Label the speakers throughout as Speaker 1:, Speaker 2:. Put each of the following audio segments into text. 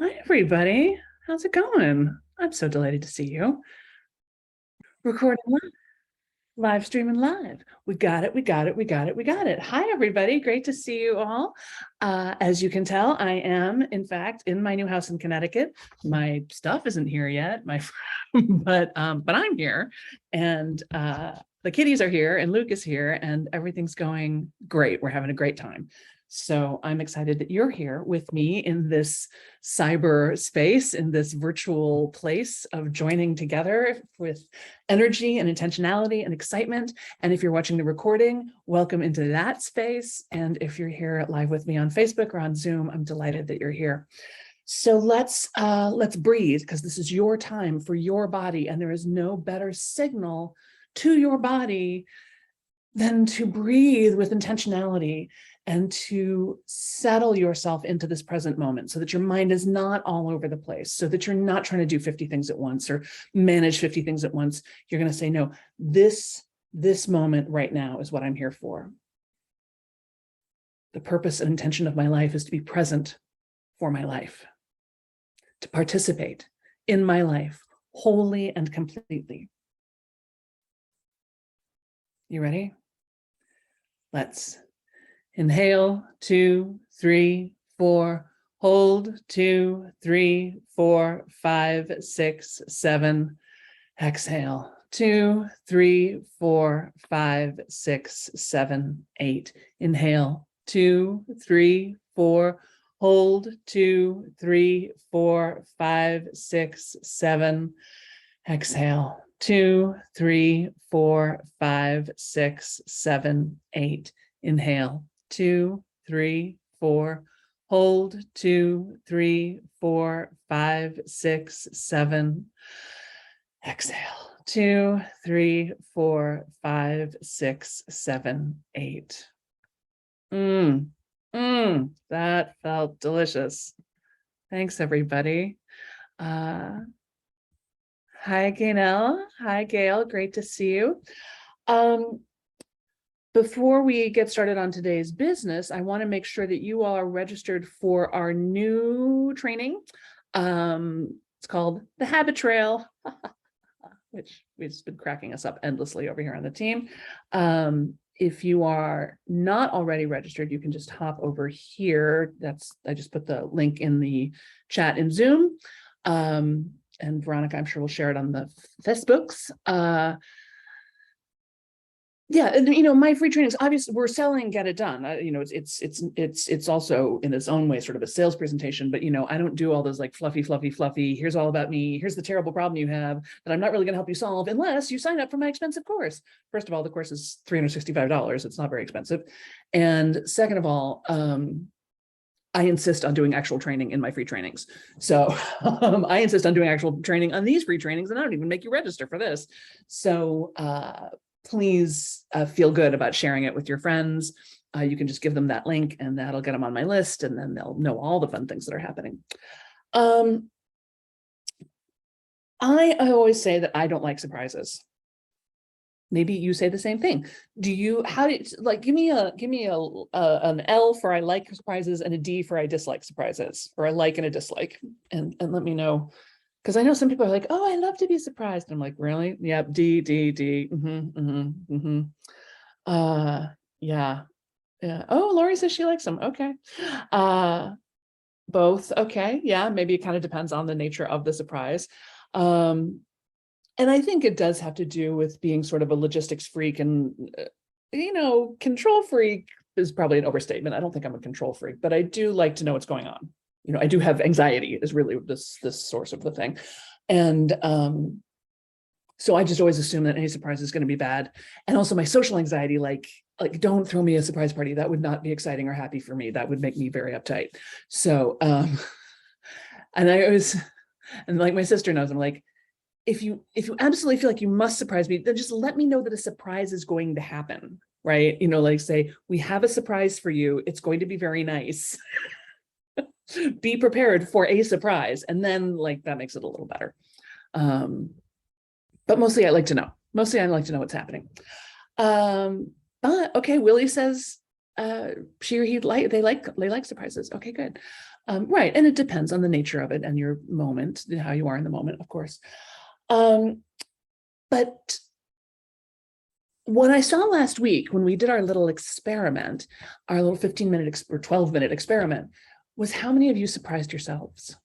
Speaker 1: Hi, everybody. How's it going? I'm so delighted to see you. Recording live streaming live. We got it. We got it. We got it. We got it. Hi, everybody. Great to see you all. As you can tell, I am, in fact, in my new house in Connecticut. My stuff isn't here yet, but I'm here, and the kitties are here, and Luke is here, and everything's going great. We're having a great time. So I'm excited that you're here with me in this cyber space, in this virtual place of joining together with energy and intentionality and excitement. And if you're watching the recording, welcome into that space. And if you're here live with me on Facebook or on Zoom, I'm delighted that you're here. So let's breathe, because this is your time for your body, and there is no better signal to your body than to breathe with intentionality and to settle yourself into this present moment so that your mind is not all over the place, so that you're not trying to do 50 things at once or manage 50 things at once. You're going to say, no, this moment right now is what I'm here for. The purpose and intention of my life is to be present for my life, to participate in my life wholly and completely. You ready? Let's inhale, 2, 3, 4, hold, 2, 3, 4, 5, 6, 7, exhale, 2, 3, 4, 5, 6, 7, 8, inhale, 2, 3, 4, hold, 2, 3, 4, 5, 6, 7, exhale, 2, 3, 4, 5, 6, 7, 8, inhale, 2, 3, 4, hold, 2, 3, 4, 5, 6, 7, exhale, 2, 3, 4, 5, 6, 7, 8. That felt delicious. Thanks, everybody. Hi, Gaynell. Hi, Gail. Great to see you. Before we get started on today's business, I want to make sure that you all are registered for our new training. It's called the Habit Trail, which has been cracking us up endlessly over here on the team. If you are not already registered, you can just hop over here. I just put the link in the chat in Zoom. And Veronica, I'm sure, will share it on the Facebooks. Yeah, and my free trainings, obviously we're selling Get It Done. It's also in its own way sort of a sales presentation, but I don't do all those like fluffy, here's all about me, here's the terrible problem you have that I'm not really going to help you solve unless you sign up for my expensive course. First of all, the course is $365. It's not very expensive. And second of all, I insist on doing actual training in my free trainings. So I insist on doing actual training on these free trainings, and I don't even make you register for this. So please feel good about sharing it with your friends. You can just give them that link, and that'll get them on my list, and then they'll know all the fun things that are happening. I always say that I don't like surprises. Maybe you say the same thing. Do you? Give me an L for I like surprises and a D for I dislike surprises, or I like and a dislike, and let me know. Because I know some people are like, oh, I love to be surprised. I'm like, really? Yep, D. Yeah. Oh, Lori says she likes them. Okay. Both. Okay. Yeah, maybe it kind of depends on the nature of the surprise. And I think it does have to do with being sort of a logistics freak, and control freak is probably an overstatement. I don't think I'm a control freak, but I do like to know what's going on. I do have anxiety is really this source of the thing. And so I just always assume that any surprise is going to be bad. And also my social anxiety, like don't throw me a surprise party. That would not be exciting or happy for me. That would make me very uptight. So, and I always, and like my sister knows, I'm like, if you absolutely feel like you must surprise me, then just let me know that a surprise is going to happen, right? Like say, we have a surprise for you. It's going to be very nice. Be prepared for a surprise. And then that makes it a little better. But mostly I like to know. Mostly I like to know what's happening. But okay, Willie says she or he they like surprises. Okay, good. Right. And it depends on the nature of it and your moment, how you are in the moment, of course. But what I saw last week when we did our little experiment, our little 15-minute or 12-minute experiment, was how many of you surprised yourselves?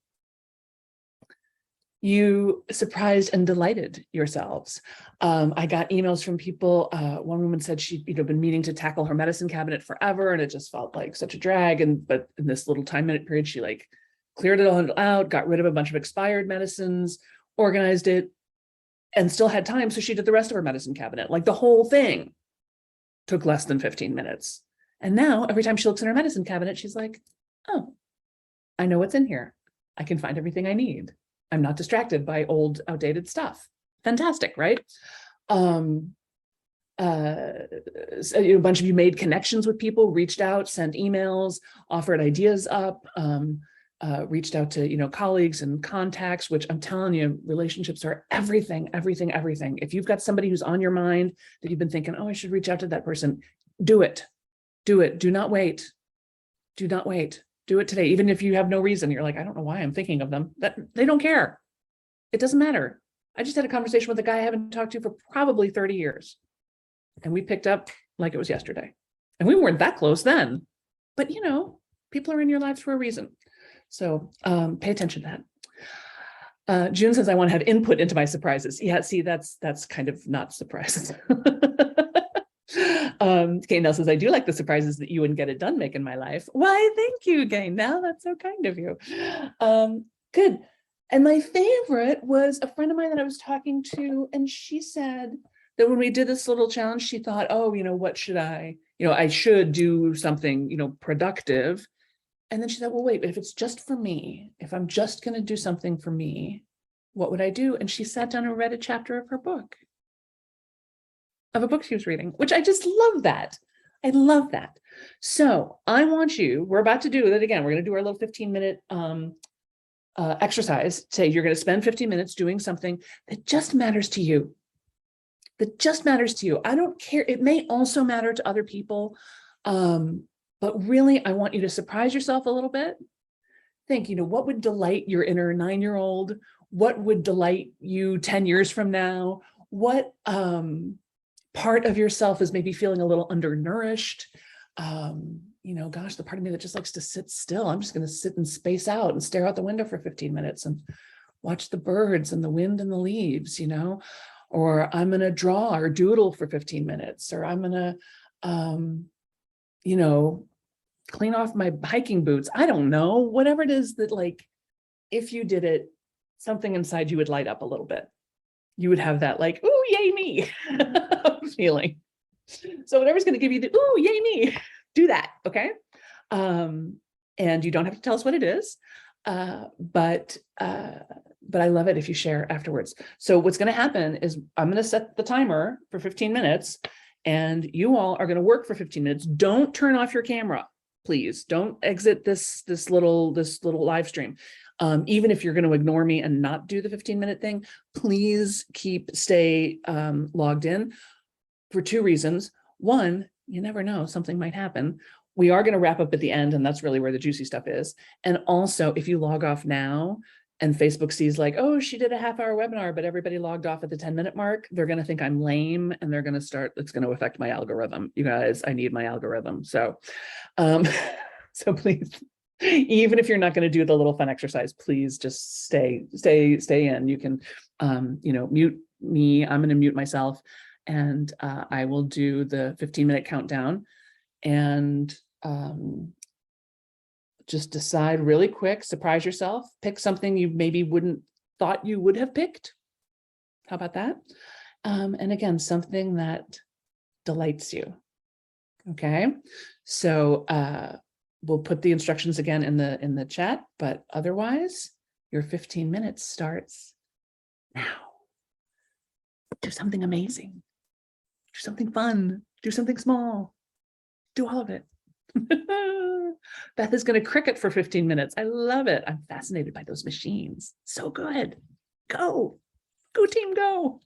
Speaker 1: You surprised and delighted yourselves. I got emails from people. One woman said she'd been meaning to tackle her medicine cabinet forever, and it just felt like such a drag. But in this little 10-minute period, she like cleared it all out, got rid of a bunch of expired medicines, organized it, and still had time. So she did the rest of her medicine cabinet. Like the whole thing took less than 15 minutes. And now every time she looks in her medicine cabinet, she's like, oh, I know what's in here. I can find everything I need. I'm not distracted by old, outdated stuff. Fantastic, right? So, a bunch of you made connections with people, reached out, sent emails, offered ideas up, reached out to colleagues and contacts, which I'm telling you, relationships are everything, everything, everything. If you've got somebody who's on your mind that you've been thinking, oh, I should reach out to that person, do it. Do it. Do not wait. Do not wait. Do it today. Even if you have no reason, you're like, I don't know why I'm thinking of them. That they don't care. It doesn't matter. I just had a conversation with a guy I haven't talked to for probably 30 years. And we picked up like it was yesterday. And we weren't that close then. But people are in your lives for a reason. So pay attention to that. June says, I want to have input into my surprises. Yeah, see, that's kind of not surprises. Gaynell says, I do like the surprises that you wouldn't get it done make in my life. Why, thank you, Gaynell. That's so kind of you. Good. And my favorite was a friend of mine that I was talking to, and she said that when we did this little challenge, she thought, oh, what should I should do something, productive. And then she said, well, wait, if it's just for me, if I'm just going to do something for me, what would I do? And she sat down and read a chapter of her book. Of a book she was reading, which I just love that. I love that. So I want you, we're about to do that again. We're going to do our little 15-minute exercise. Say you're going to spend 15 minutes doing something that just matters to you. That just matters to you. I don't care. It may also matter to other people. But really, I want you to surprise yourself a little bit. Think, what would delight your inner 9-year-old? What would delight you 10 years from now? What part of yourself is maybe feeling a little undernourished? Gosh, the part of me that just likes to sit still. I'm just going to sit and space out and stare out the window for 15 minutes and watch the birds and the wind and the leaves, or I'm going to draw or doodle for 15 minutes, or I'm going to, clean off my hiking boots. I don't know, whatever it is that, like, if you did it, something inside you would light up a little bit. You would have that like, ooh, yay me feeling. So whatever's going to give you the, ooh, yay me, do that. Okay. And you don't have to tell us what it is. But I love it if you share afterwards. So what's going to happen is I'm going to set the timer for 15 minutes and you all are going to work for 15 minutes. Don't turn off your camera, please. Don't exit this little live stream. Even if you're going to ignore me and not do the 15-minute thing, please stay logged in for 2 reasons. One, you never know, something might happen. We are going to wrap up at the end, and that's really where the juicy stuff is. And also, if you log off now and Facebook sees like, oh, she did a half-hour webinar, but everybody logged off at the 10-minute mark, they're going to think I'm lame, and they're going to start, it's going to affect my algorithm. You guys, I need my algorithm. So, so please, even if you're not going to do the little fun exercise, please just stay in. You can, mute me. I'm going to mute myself, and I will do the 15-minute countdown, and just decide really quick, surprise yourself, pick something you maybe wouldn't thought you would have picked. How about that? And again, something that delights you. Okay, so we'll put the instructions again in the chat, but otherwise your 15 minutes starts now. Do something amazing, do something fun, do something small, do all of it. Beth is going to cricket for 15 minutes. I love it. I'm fascinated by those machines. So good. Go team, go.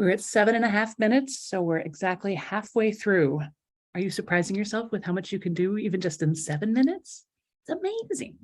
Speaker 1: We're at 7.5 minutes, so we're exactly halfway through. Are you surprising yourself with how much you can do even just in 7 minutes? It's amazing.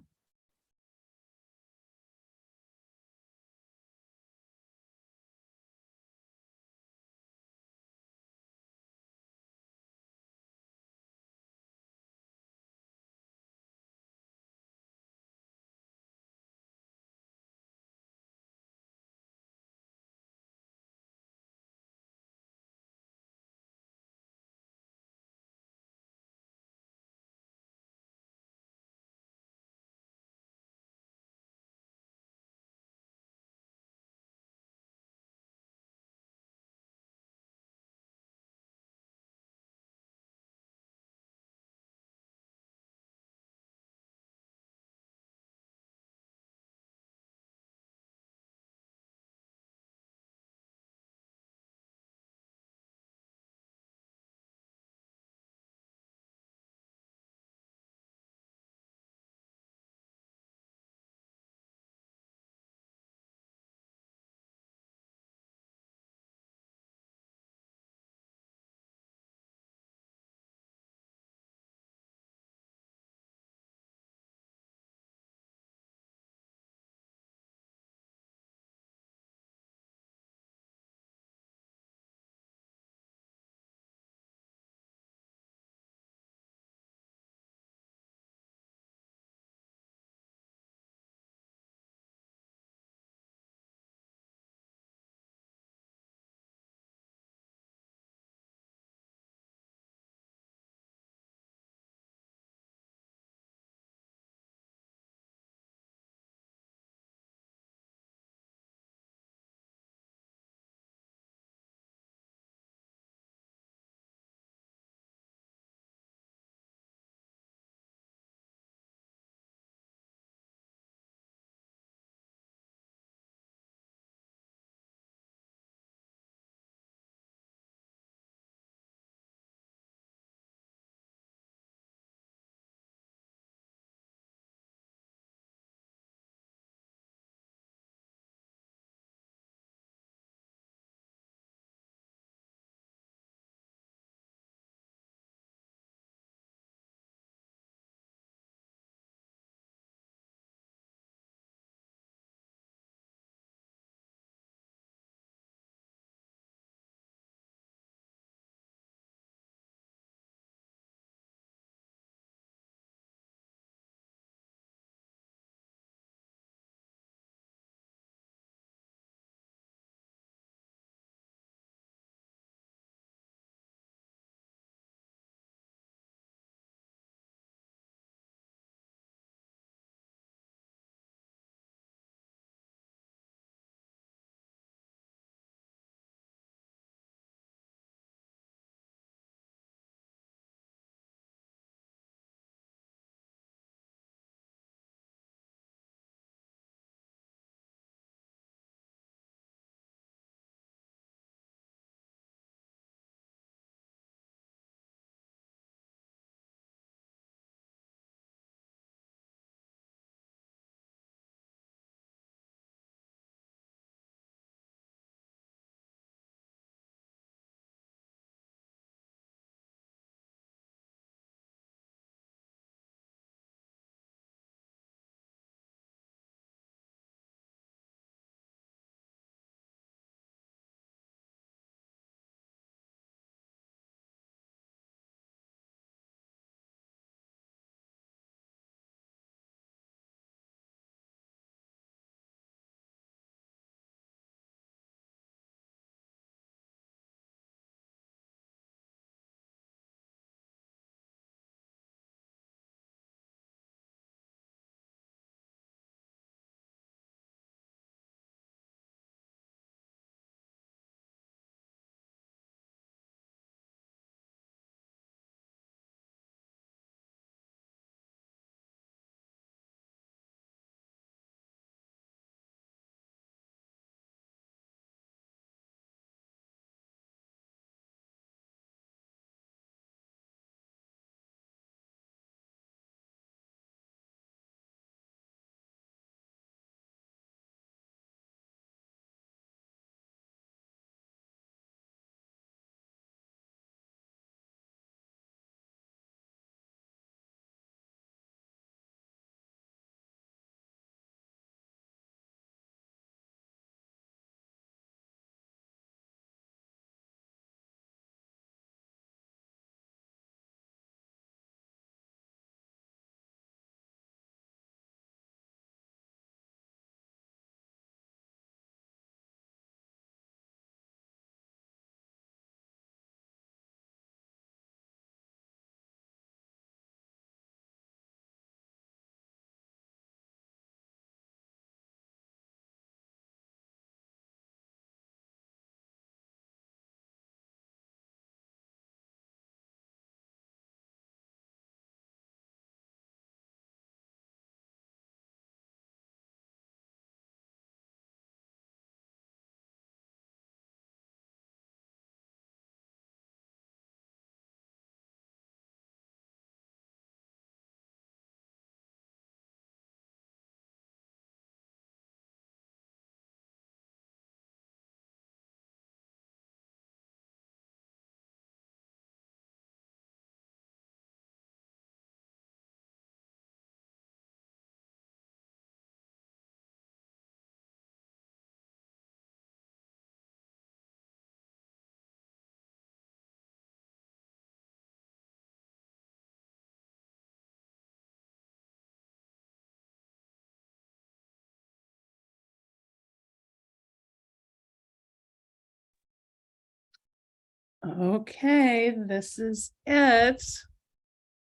Speaker 1: Okay, this is it.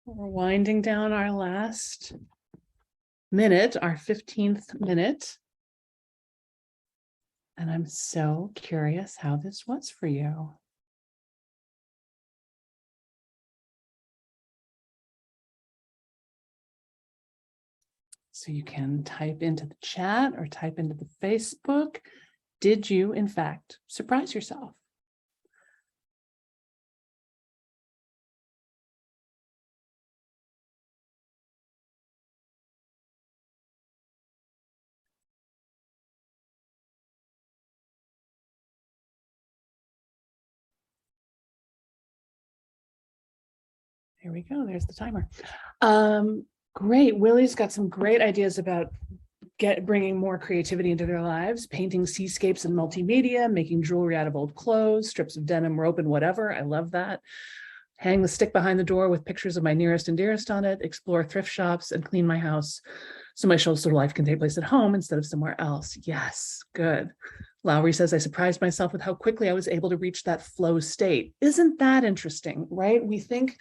Speaker 1: We're winding down our last minute, our 15th minute. And I'm so curious how this was for you. So you can type into the chat or type into the Facebook. Did you, in fact, surprise yourself? There we go. There's the timer. Great. Willie's got some great ideas about bringing more creativity into their lives, painting seascapes and multimedia, making jewelry out of old clothes, strips of denim, rope, and whatever. I love that. Hang the stick behind the door with pictures of my nearest and dearest on it, explore thrift shops, and clean my house so my social life can take place at home instead of somewhere else. Yes, good. Lowry says, I surprised myself with how quickly I was able to reach that flow state. Isn't that interesting, right? We think,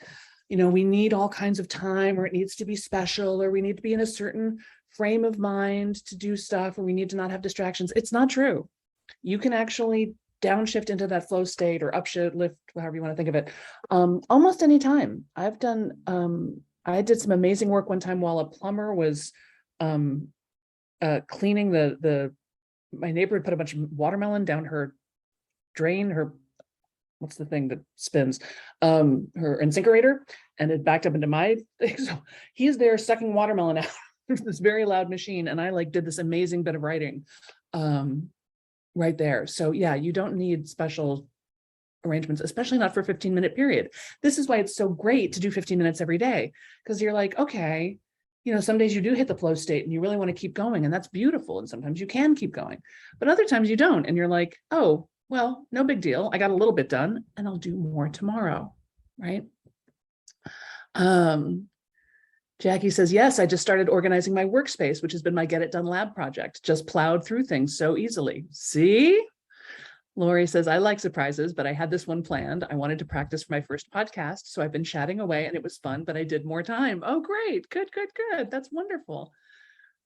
Speaker 1: we need all kinds of time, or it needs to be special, or we need to be in a certain frame of mind to do stuff, or we need to not have distractions. It's not true. You can actually downshift into that flow state or upshift, lift, however you want to think of it, almost any time. I did some amazing work one time while a plumber was cleaning my neighbor had put a bunch of watermelon down her drain, what's the thing that spins, her incinerator, and it backed up into my thing. So he's there sucking watermelon out of this very loud machine, and I did this amazing bit of writing right there. So yeah, you don't need special arrangements, especially not for a 15-minute period. This is why it's so great to do 15 minutes every day, because you're like, okay, some days you do hit the flow state and you really want to keep going, and that's beautiful. And sometimes you can keep going, but other times you don't. And you're like, oh, well, no big deal. I got a little bit done and I'll do more tomorrow, right? Jackie says, yes, I just started organizing my workspace, which has been my Get It Done lab project. Just plowed through things so easily. See? Lori says, I like surprises, but I had this one planned. I wanted to practice for my first podcast, so I've been chatting away and it was fun, but I did more time. Oh, great. Good, good, good. That's wonderful.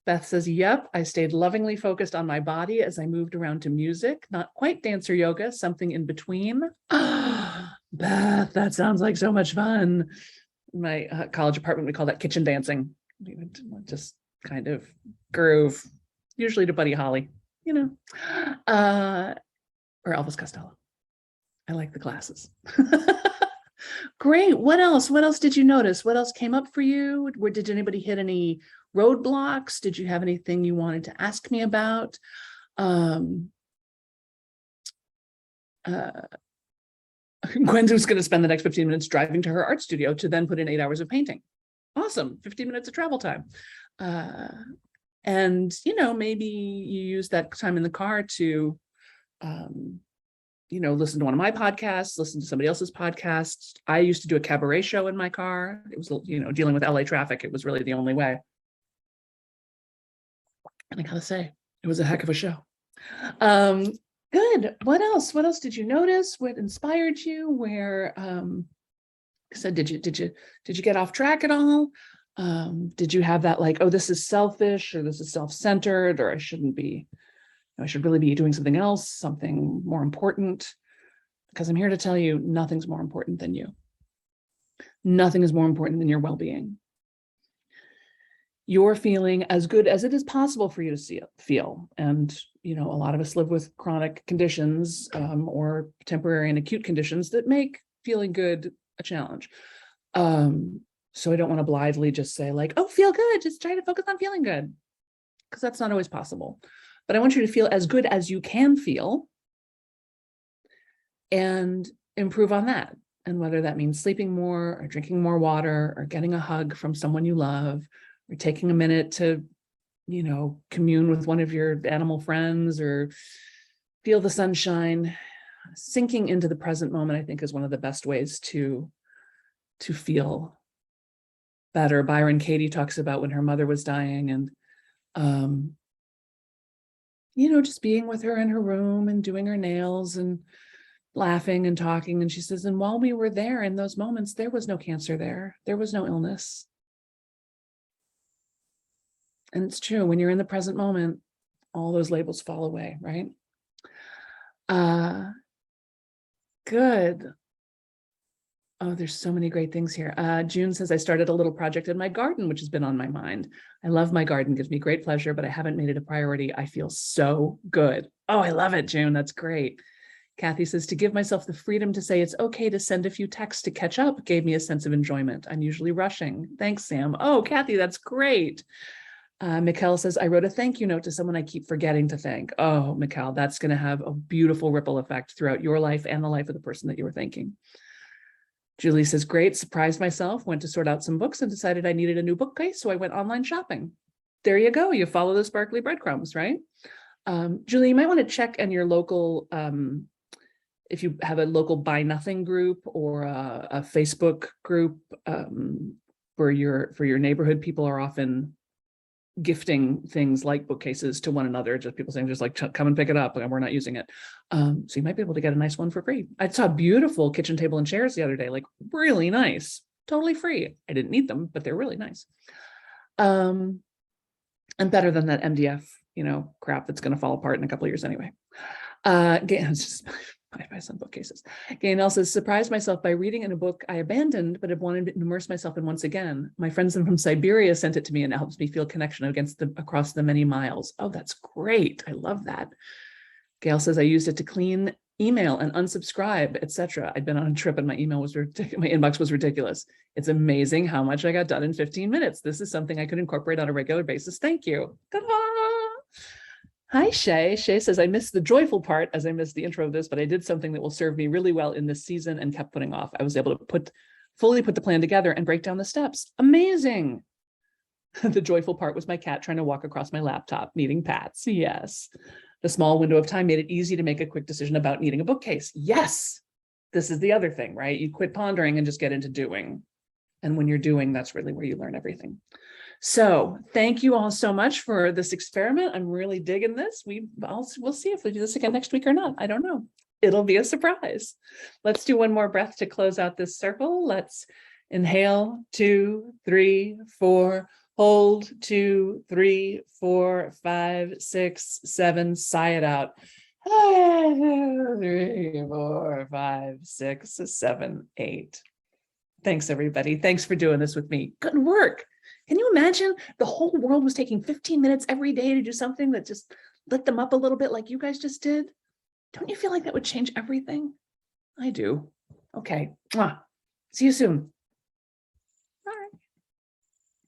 Speaker 1: Beth says, yep, I stayed lovingly focused on my body as I moved around to music, not quite dancer yoga, something in between. Beth, that sounds like so much fun. In my college apartment, we call that kitchen dancing. We would just kind of groove, usually to Buddy Holly, or Elvis Costello. I like the glasses. Great. What else? What else did you notice? What else came up for you? Did anybody hit any roadblocks? Did you have anything you wanted to ask me about? Gwen's going to spend the next 15 minutes driving to her art studio to then put in 8 hours of painting. Awesome. 15 minutes of travel time. And, maybe you use that time in the car to, listen to one of my podcasts, listen to somebody else's podcasts. I used to do a cabaret show in my car. It was, dealing with LA traffic. It was really the only way. And I gotta say, it was a heck of a show. Good. What else? What else did you notice? What inspired you? Where, I said, did you get off track at all? Did you have that oh, this is selfish, or this is self-centered, or I shouldn't be, I should really be doing something else, something more important? Because I'm here to tell you, nothing's more important than you. Nothing is more important than your well-being. You're feeling as good as it is possible for you to feel. And, a lot of us live with chronic conditions or temporary and acute conditions that make feeling good a challenge. So I don't want to blithely just say oh, feel good, just try to focus on feeling good, because that's not always possible. But I want you to feel as good as you can feel and improve on that. And whether that means sleeping more or drinking more water or getting a hug from someone you love, or taking a minute to, commune with one of your animal friends, or feel the sunshine. Sinking into the present moment, I think, is one of the best ways to feel better. Byron Katie talks about when her mother was dying, and just being with her in her room and doing her nails and laughing and talking. And she says, and while we were there in those moments, there was no cancer there. There was no illness. And it's true, when you're in the present moment, all those labels fall away, right? Good. Oh, there's so many great things here. June says, I started a little project in my garden, which has been on my mind. I love my garden, gives me great pleasure, but I haven't made it a priority. I feel so good. Oh, I love it, June. That's great. Kathy says, to give myself the freedom to say it's okay to send a few texts to catch up gave me a sense of enjoyment. I'm usually rushing. Thanks, Sam. Oh, Kathy, that's great. Mikkel says, I wrote a thank you note to someone I keep forgetting to thank. Oh, Mikkel, that's going to have a beautiful ripple effect throughout your life and the life of the person that you were thanking. Julie says, great, surprised myself, went to sort out some books and decided I needed a new bookcase, so I went online shopping. There you go, you follow the sparkly breadcrumbs, right? Julie, you might want to check in your local, if you have a local Buy Nothing group or a Facebook group for your neighborhood. People are often gifting things like bookcases to one another, just people saying, just like, come and pick it up, and we're not using it. So you might be able to get a nice one for free. I saw beautiful kitchen table and chairs the other day, like really nice, totally free. I didn't need them, but they're really nice. And better than that MDF, crap that's going to fall apart in a couple of years anyway. It's just buy some bookcases. Gaynell says, surprised myself by reading in a book I abandoned, but have wanted to immerse myself in once again. My friends from Siberia sent it to me, and it helps me feel connection across the many miles. Oh, that's great. I love that. Gail says, I used it to clean email and unsubscribe, etc. I'd been on a trip and my email was ridiculous. My inbox was ridiculous. It's amazing how much I got done in 15 minutes. This is something I could incorporate on a regular basis. Thank you. Hi, Shay. Shay says, I missed the joyful part as I missed the intro of this, but I did something that will serve me really well in this season and kept putting off. I was able to fully put the plan together and break down the steps. Amazing. The joyful part was my cat trying to walk across my laptop, needing pats. Yes. The small window of time made it easy to make a quick decision about needing a bookcase. Yes. This is the other thing, right? You quit pondering and just get into doing. And when you're doing, that's really where you learn everything. So thank you all so much for this experiment. I'm really digging this. We'll see if we do this again next week or not. I don't know. It'll be a surprise. Let's do one more breath to close out this circle. Let's inhale, 2, 3, 4, hold, 2, 3, 4, 5, 6, 7, sigh it out. 3, 4, 5, 6, 7, 8. Thanks, everybody. Thanks for doing this with me. Good work. Can you imagine the whole world was taking 15 minutes every day to do something that just lit them up a little bit like you guys just did? Don't you feel like that would change everything? I do. Okay. See you soon.